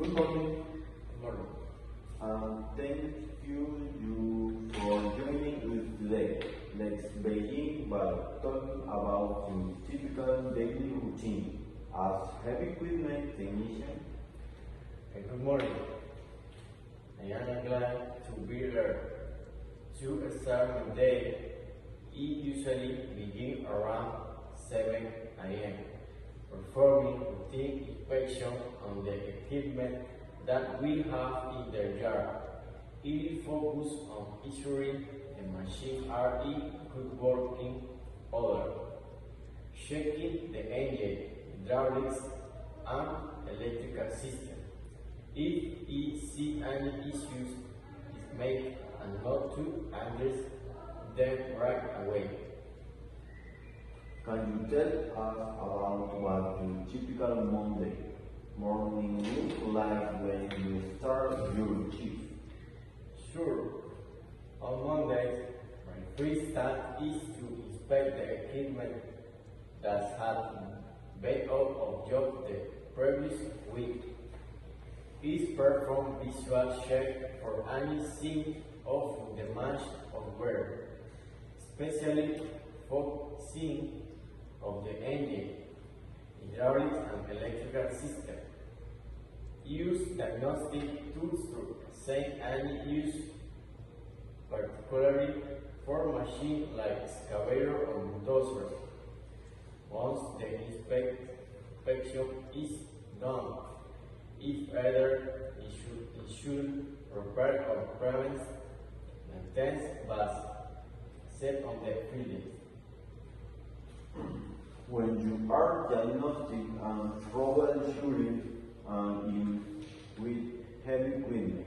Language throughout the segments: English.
Good morning. Morning. Thank you for joining us today. Let's begin by talking about your typical daily routine as heavy equipment technician. Good morning. I am glad to be here. To start my day, it usually begins around 7 a.m. performing routine inspection on the equipment that we have in the yard. It is focused on ensuring the machines are in good working order, checking the engine, hydraulics, and electrical system. If it see any issues, it make a note to address them right away. Can you tell us about what your typical Monday morning looks like when you start your shift? Sure. On Mondays, my first task is to inspect the equipment that had been out of job the previous week. Is perform visual check for any sign of damage or wear, especially focusing of the engine, hydraulics and electrical system. Use diagnostic tools to assess any use, particularly for machines like excavator or bulldozer. Once the inspection is done, if either it should repair or prevent maintenance was set on the field. When you are diagnostic and troubleshooting with heavy equipment,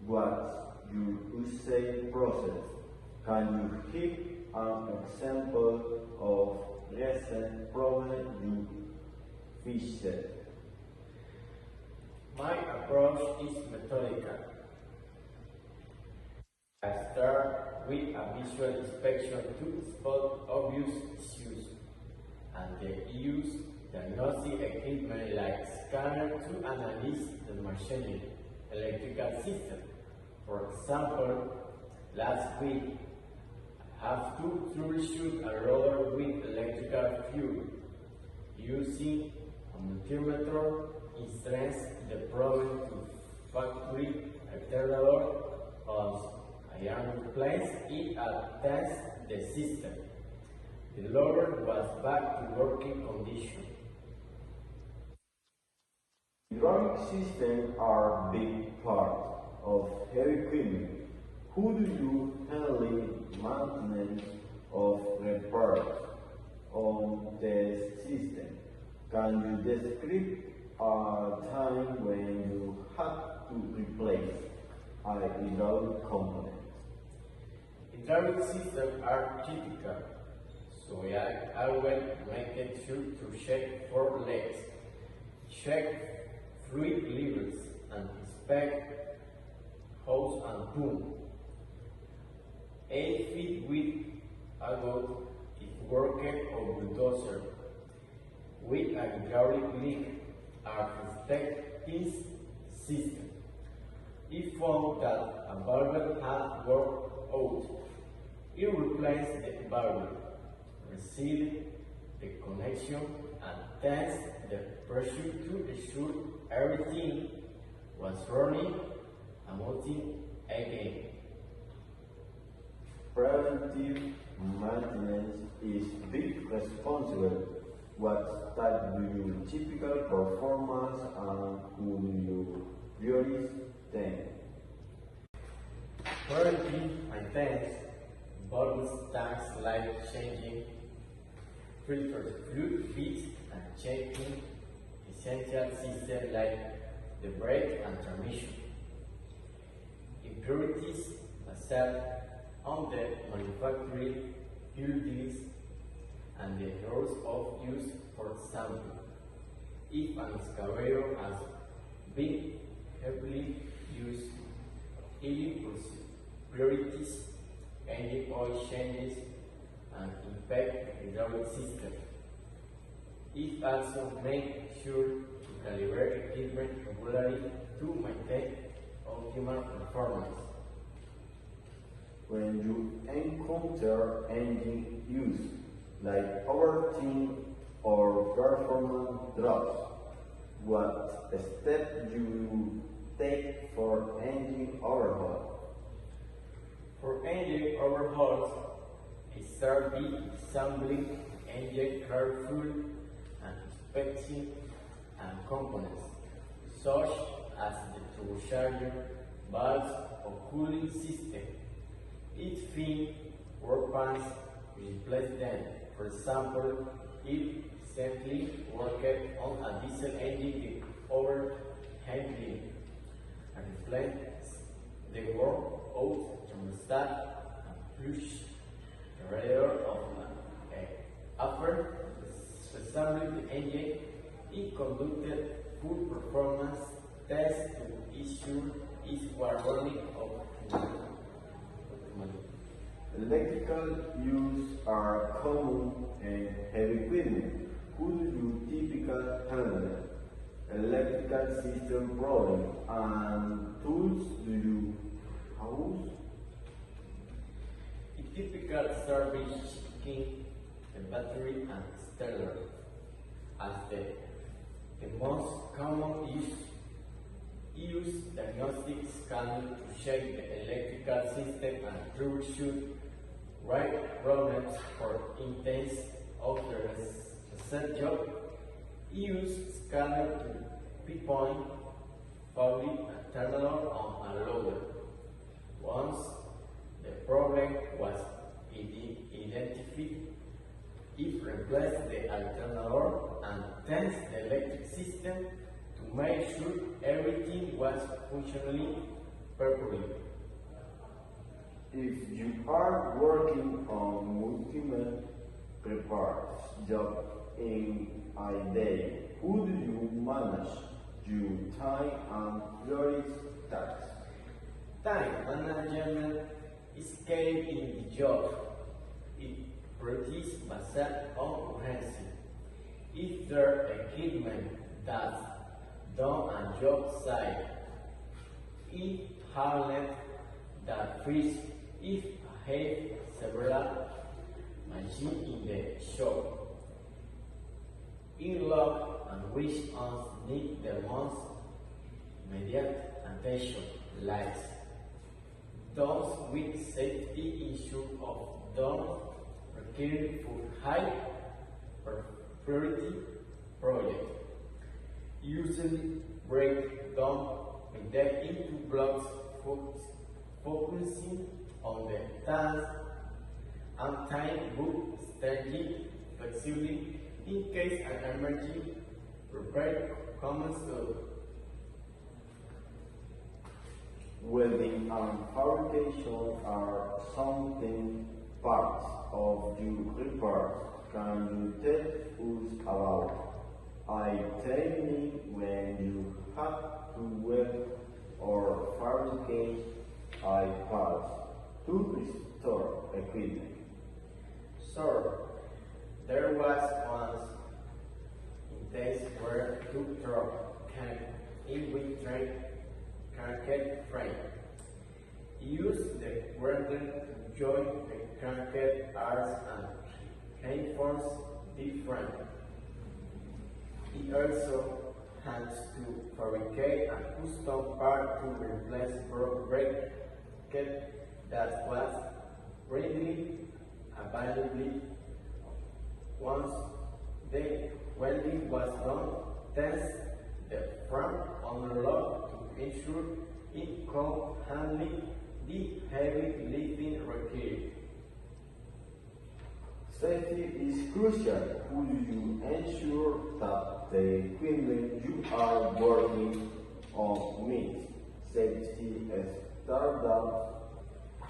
what's your usage process? Can you give an example of recent problem you faced? My approach is methodical. I start with a visual inspection to spot obvious issues, and then use diagnostic equipment like scanner to analyze the machinery electrical system. For example, last week I have to troubleshoot a roller with electrical fuel using a multimeter. Instance the problem to factory alternator as I am replaced it and test the system. The loader was back to working condition. Hydraulic systems are a big part of heavy equipment. Who do you handle maintenance of repairs on the system? Can you describe a time when you had to replace a hydraulic component? Hydraulic systems are typical, so I will make it sure to check for leaks, check fluid levels, and inspect hose and pump. 8 feet with a goat if working or bulldozer with a hydraulic leak are inspecting system. If found that a valve had worked out, it replaced the valve, resealed the connection, and test the pressure to ensure everything was running and working again. Preventive maintenance is big responsible. What type do you typical performance and who do you prioritize? Preventive maintenance involves tasks like changing filters, fluid feeds, and checking essential systems like the brake and transmission. Impurities are on the manufacturing utilities and the hours of use. For example, if an excavator has been heavily used, it priorities engine oil changes and impact the hydraulic system. It also makes sure to calibrate equipment regularly to maintain optimal performance. When you encounter engine use, like overtime or performance drops, what steps you take for engine overhaul? For engine overhauls, start by assembling engine carefully and inspecting and components, such as the turbocharger, valves, or cooling system. Each fin work pans, replace them. For example, if recently worked on a diesel engine with overhandling, and replace the work out thermostat and flush the radiator of after assembling the engine. It conducted full performance tests to ensure it was running optimally. Electrical use are common in heavy equipment. Who do you typically handle? Electrical system problem and tools do you use? A typical service checking the battery and starter as the most common use diagnostic scanning to check the electrical system and troubleshoot right problems for intense after a set job. Use scanner to pinpoint faulty terminal on a loader. Once the problem was identified, it replaced the alternator and test the electric system to make sure everything was functioning properly. If you are working on multiple repairs job in a day, who do you manage your time and priority tasks? Time management is key in the job. It priorities based on urgency. If there equipment that's done on job site, if handled that freeze, if I have several machines in the shop, in log and which ones need the most immediate attention, like those with safety issue of those requiring for high priority project. Usually break down with them into blocks focusing on the task and time book strategy flexibly in case an emergency repair comes up. Welding and fabrication are something parts of your repairs. Can you tell us about a technique when you have to weld or fabricate a part to restore equipment? So, there was once in days where two trucks came in with cranked frame. Use the welder to join the cranked arms and reinforce the frame. He also has to fabricate a custom part to replace brake that was readily available. Once the welding was done, test the frame on the log to ensure it could handle the heavy lifting required. Safety is crucial. How do you ensure that the equipment you are working on meets safety standards,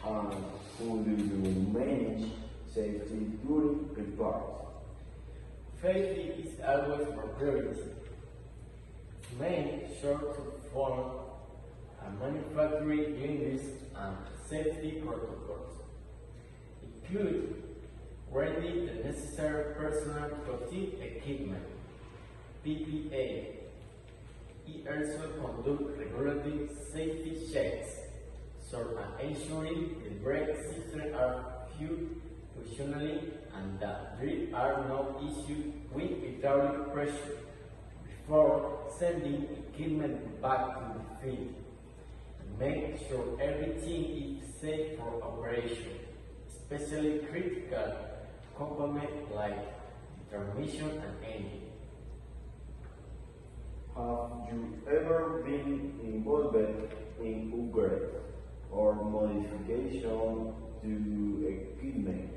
and how do you manage safety during repairs? Safety is always my priority. Make sure to follow a manufacturing units and safety protocols. Include ready the necessary personal protective equipment, PPE, It also conducts regularly safety checks, so ensuring the brake systems are functionally and that there are no issues with hydraulic pressure before sending equipment back to the field. Make sure everything is safe for operation, especially critical components like the transmission and engine. Have you ever been involved in upgrades or modification to equipment?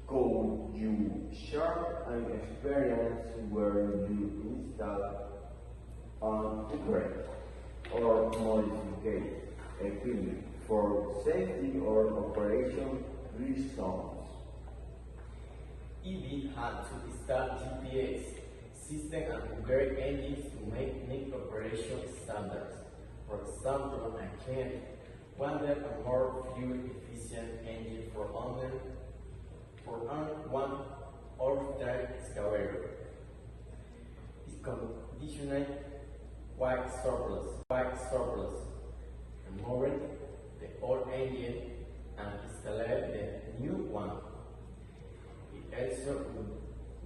Could you share an experience where you installed an upgrade or modified equipment for safety or operation reasons? EV had to install GPS system and upgrade engines to make new operation standards. For example, a client wanted a more fuel-efficient engine for only one horsepower excavator. It conditioned white surplus, removed the old engine and installed the new one. It also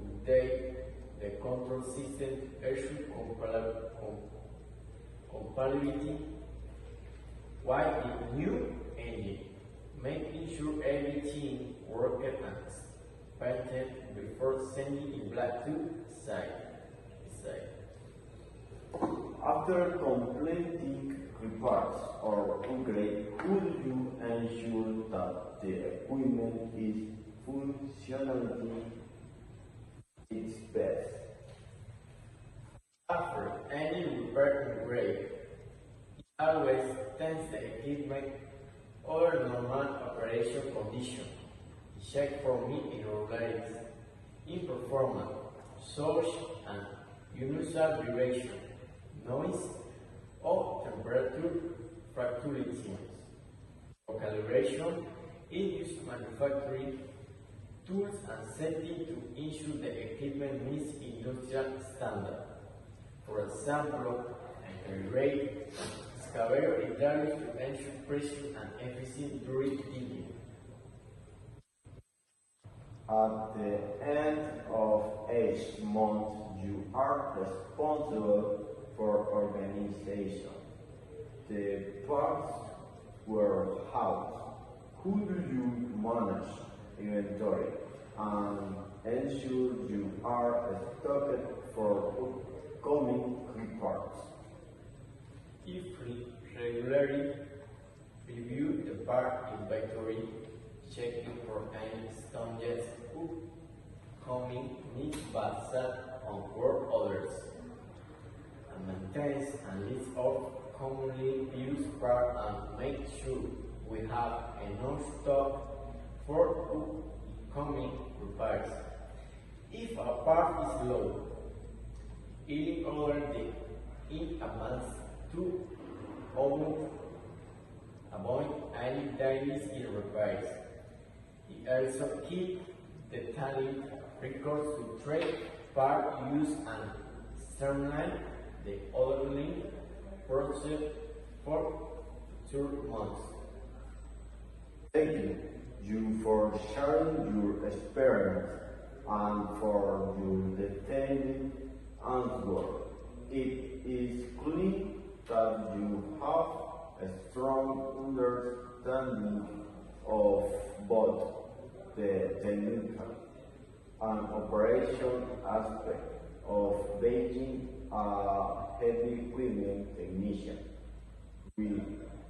updated the control system issue compatibility with the new engine, making sure everything worked as expected before sending it back to site. After completing repairs or upgrade, could you ensure that the equipment is functionally its best? After any repair upgrade, it always test the equipment or normal operation condition. Check for irregularities in performance, such as unusual vibration, noise, or temperature fluctuations. For calibration, it uses manufacturing tools and settings to ensure the equipment meets industrial standards. For example, a calibrate excavator hydraulics to ensure pressure and efficiency during digging. At the end of each month, you are responsible for organization. The parts were housed. Who do you manage inventory and ensure you are stocked for upcoming repairs? If regularly review the part inventory, checking for any stonges upcoming needs based on work orders, and maintains a list of commonly used parts and make sure we have enough stock for upcoming repairs. If a part is low, it order in advance to avoid any delays in repairs. It also keeps detailed records to track part use and streamline the ordering process for 2 months. Thank you for sharing your experience and for your detailed answer. It is clear that you have a strong understanding of both the technical and operation aspect of being a heavy equipment technician. We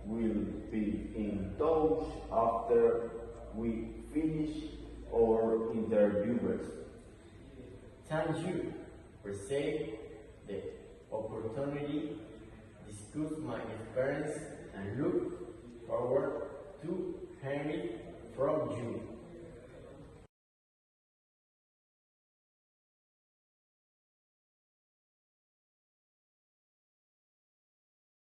will be in touch after we finish our interviews. Thank you for saying the opportunity to discuss my experience and look forward to hearing from you.